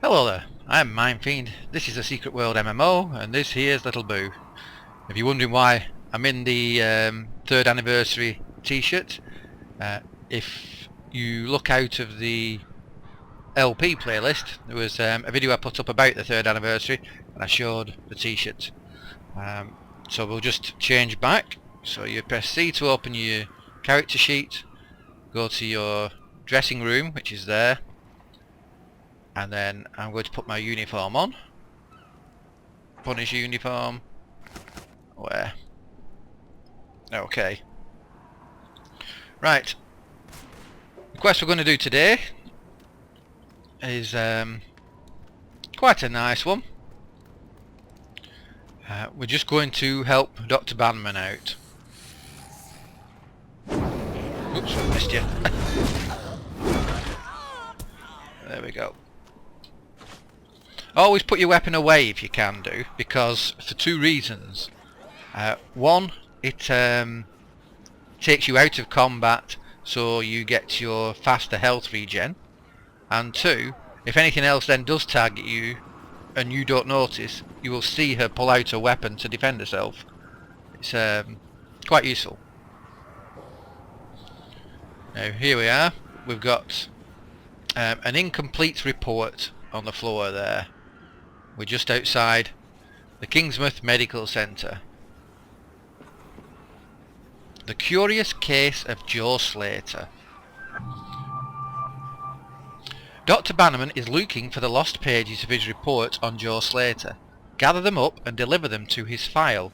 Hello there, I'm Mindfiend. This is a Secret World MMO, and this here's Little Boo. If you're wondering why I'm in the 3rd anniversary t-shirt, if you look out of the LP playlist, there was a video I put up about the 3rd anniversary, and I showed the t-shirt. So we'll just change back. So you press C to open your character sheet, go to your dressing room, which is there, and then I'm going to put my uniform on. Punish uniform. Where? Okay. Right. The quest we're going to do today is quite a nice one. We're just going to help Dr. Bannerman out. Oops, missed you. There we go. Always put your weapon away if you can do, because for 2 reasons. One, it takes you out of combat, so you get your faster health regen. And 2, if anything else then does target you and you don't notice, you will see her pull out a weapon to defend herself. It's quite useful. Now here we are. We've got an incomplete report on the floor there. We're just outside the Kingsmouth Medical Centre. The curious case of Joe Slater. Dr. Bannerman is looking for the lost pages of his report on Joe Slater. Gather them up and deliver them to his file.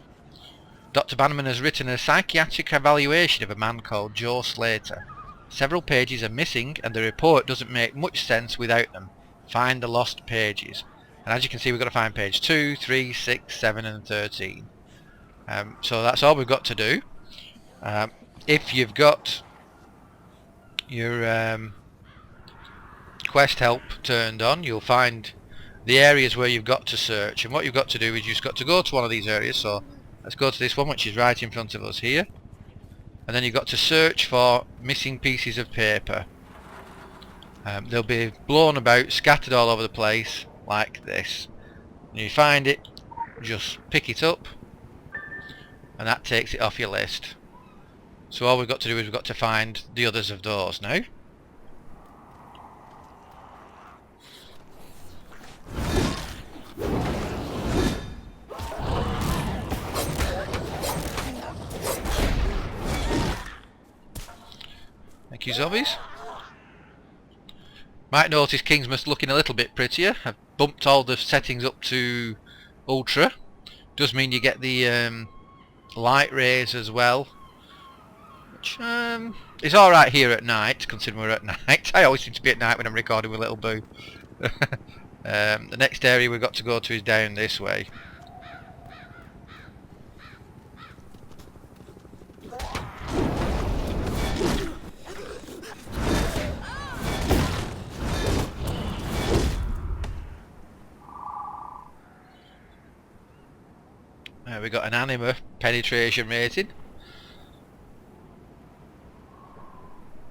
Dr. Bannerman has written a psychiatric evaluation of a man called Joe Slater. Several pages are missing and the report doesn't make much sense without them. Find the lost pages. And as you can see, we've got to find page 2, 3, 6, 7 and 13. So that's all we've got to do. If you've got your quest help turned on, you'll find the areas where you've got to search. And what you've got to do is you've just got to go to one of these areas. So let's go to this one, which is right in front of us here. And then you've got to search for missing pieces of paper. They'll be blown about, scattered all over the place, like this. And you find it, just pick it up, and that takes it off your list. So all we've got to do is we've got to find the others of those now. Thank you, zombies. Might notice Kingsmouth looking a little bit prettier. I've bumped all the settings up to ultra. Does mean you get the light rays as well, which is alright here at night, considering we're at night. I always seem to be at night when I'm recording with Little Boo. The next area we've got to go to is down this way. We've got an anima penetration rating.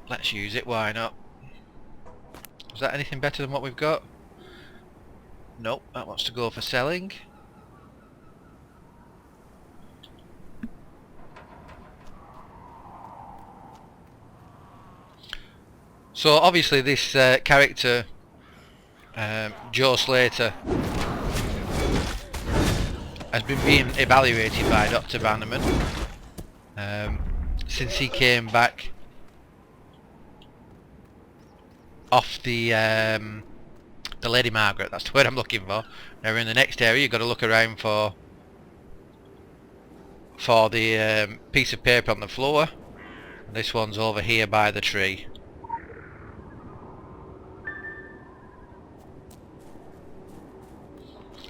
Let's use it, why not? Is that anything better than what we've got? Nope, that wants to go for selling. So obviously this character, Joe Slater, has been being evaluated by Dr. Bannerman since he came back off the Lady Margaret. That's the word I'm looking for. Now in the next area you've got to look around for the piece of paper on the floor. And this one's over here by the tree.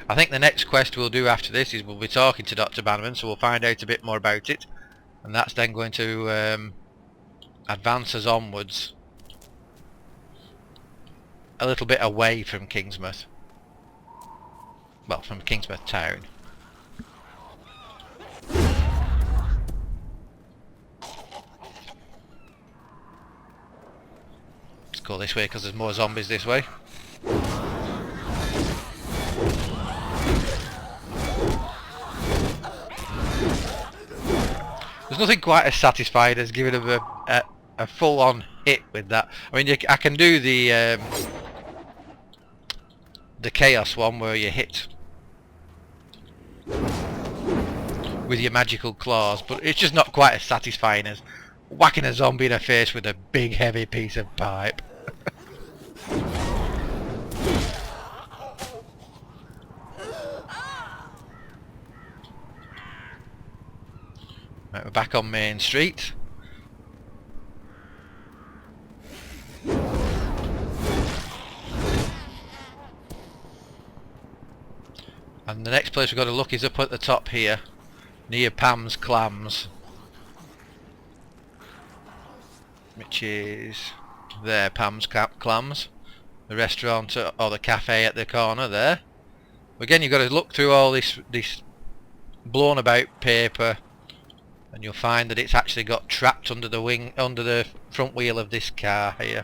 I think the next quest we'll do after this is we'll be talking to Dr. Bannerman, so we'll find out a bit more about it, and that's then going to advance us onwards a little bit away from Kingsmouth. Well, from Kingsmouth town. Let's go this way because there's more zombies this way. There's nothing quite as satisfying as giving them a full-on hit with that. I mean, I can do the chaos one where you hit with your magical claws, but it's just not quite as satisfying as whacking a zombie in the face with a big heavy piece of pipe. Right, we're back on Main Street. And the next place we've got to look is up at the top here, near Pam's Clams, which is there, Pam's Clams, the restaurant or the cafe at the corner there. Again, you've got to look through all this blown about paper, and you'll find that it's actually got trapped under the front wheel of this car here.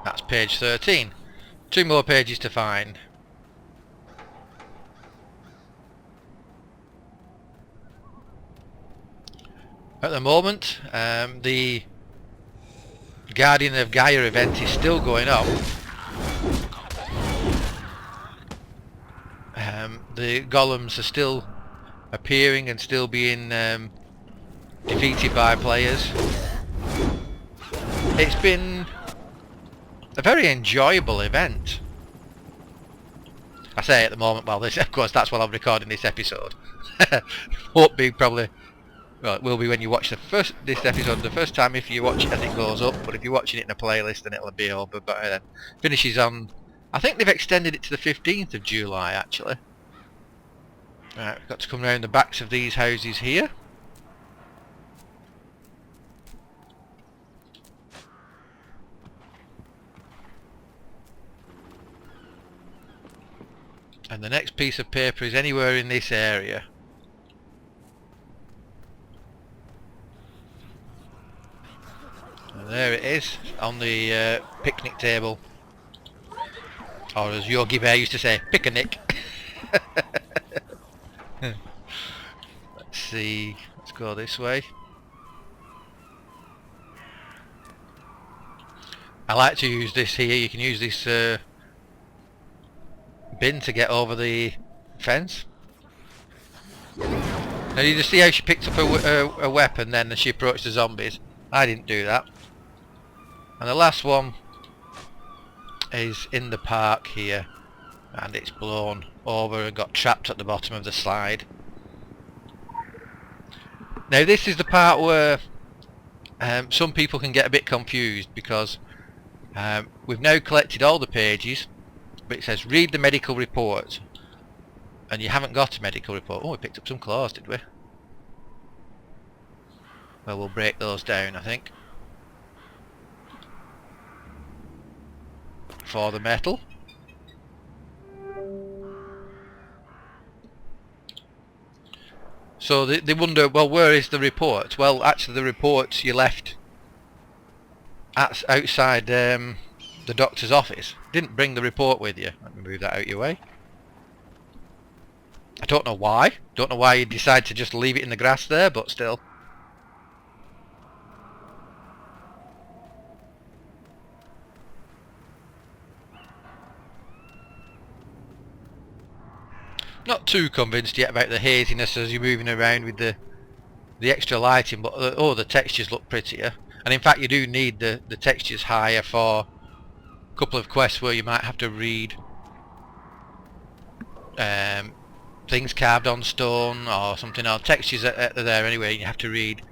That's page 13. 2 more pages to find. At the moment, the Guardian of Gaia event is still going on. The golems are still appearing and still being defeated by players. It's been a very enjoyable event. I say at the moment, well, this, of course, that's while I'm recording this episode. Won't be probably, well, it will be when you watch this episode the first time if you watch it as it goes up, but if you're watching it in a playlist then it'll be over by then. Finishes on, I think they've extended it to the 15th of July actually. Right, we've got to come round the backs of these houses here. And the next piece of paper is anywhere in this area. And there it is, on the picnic table. Or as Yogi Bear used to say, picnic. Let's see, let's go this way. I like to use this here, you can use this bin to get over the fence. Now you just see how she picked up a weapon then as she approached the zombies. I didn't do that. And the last one is in the park here, and it's blown over and got trapped at the bottom of the slide. Now this is the part where some people can get a bit confused, because we've now collected all the pages, but it says read the medical report, and you haven't got a medical report. Oh, we picked up some claws, did we? Well, we'll break those down, I think, for the metal. So they wonder, well, where is the report? Well, actually the report you left outside the doctor's office. Didn't bring the report with you. Let me move that out your way. I don't know why. Don't know why you decide to just leave it in the grass there, but still. Not too convinced yet about the haziness as you're moving around with the extra lighting, but oh, the textures look prettier. And in fact you do need the textures higher for a couple of quests where you might have to read things carved on stone or something, or textures are there anyway, you have to read.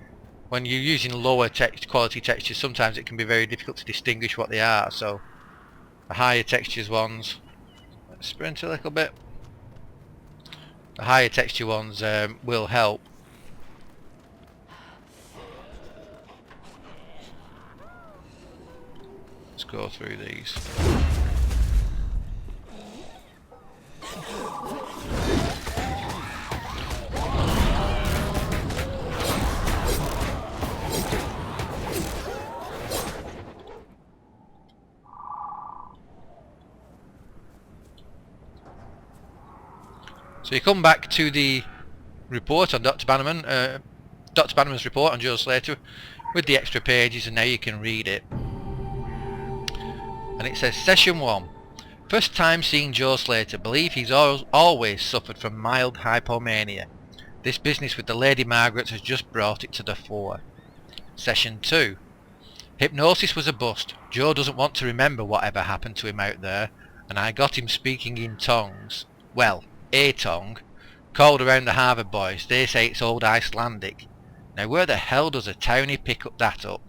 When you're using lower quality textures, sometimes it can be very difficult to distinguish what they are, so the higher textures ones, let's sprint a little bit. The higher texture ones will help. Let's go through these. So you come back to the report on Dr. Bannerman, Dr. Bannerman's report on Joe Slater with the extra pages, and now you can read it. And it says, Session 1. First time seeing Joe Slater. Believe he's always suffered from mild hypomania. This business with the Lady Margaret has just brought it to the fore. Session 2. Hypnosis was a bust. Joe doesn't want to remember whatever happened to him out there, and I got him speaking in tongues. Well, a tongue. Called around the Harvard boys. They say it's old Icelandic. Now where the hell does a townie pick up that up?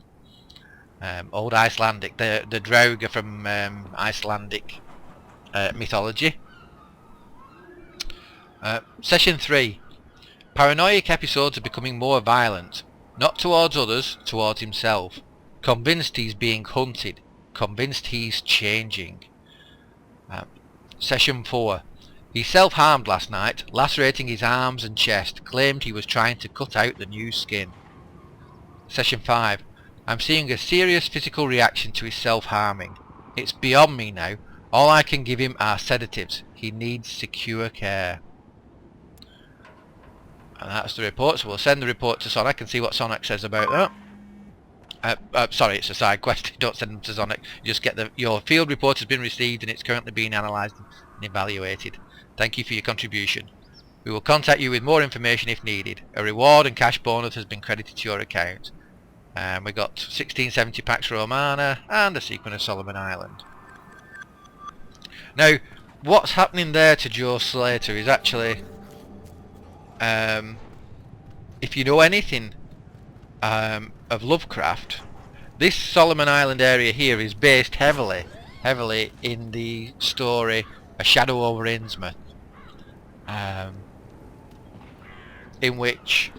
Old Icelandic. The Drauga from Icelandic mythology. Session 3. Paranoid episodes are becoming more violent. Not towards others, towards himself. Convinced he's being hunted. Convinced he's changing. Session 4. He self-harmed last night, lacerating his arms and chest. Claimed he was trying to cut out the new skin. Session 5. I'm seeing a serious physical reaction to his self-harming. It's beyond me now. All I can give him are sedatives. He needs secure care. And that's the report, so we'll send the report to Sonic and see what Sonic says about that. Sorry, it's a side quest. Don't send them to Sonic. You just get your field report has been received and it's currently being analysed and evaluated. Thank you for your contribution. We will contact you with more information if needed. A reward and cash bonus has been credited to your account. We got 1670 Pax Romana and a sequin of Solomon Island. Now, what's happening there to Joe Slater is actually, if you know anything of Lovecraft, this Solomon Island area here is based heavily in the story A Shadow over Innsmouth, in which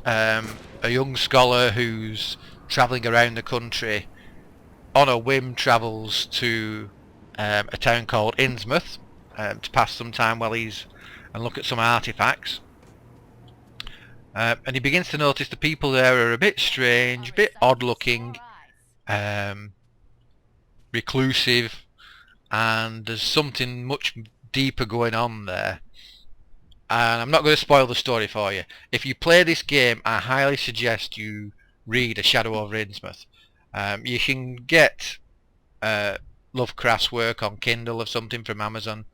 a young scholar who's travelling around the country on a whim travels to a town called Innsmouth to pass some time while and look at some artifacts. And he begins to notice the people there are a bit strange, a bit odd looking, reclusive, and there's something much deeper going on there. And I'm not going to spoil the story for you. If you play this game, I highly suggest you read A Shadow over Innsmouth. You can get Lovecraft's work on Kindle or something from Amazon.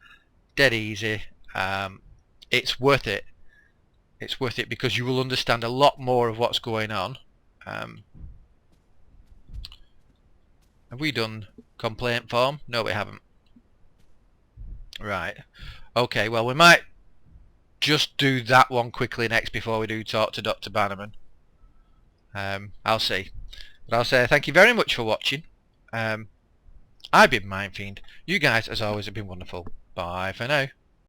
Dead easy. It's worth it. It's worth it because you will understand a lot more of what's going on. Have we done complaint form? No, we haven't. Right. Okay, well, we might just do that one quickly next before we do talk to Dr. Bannerman. I'll see. But I'll say thank you very much for watching. I've been Mindfiend. You guys, as always, have been wonderful. Bye for now.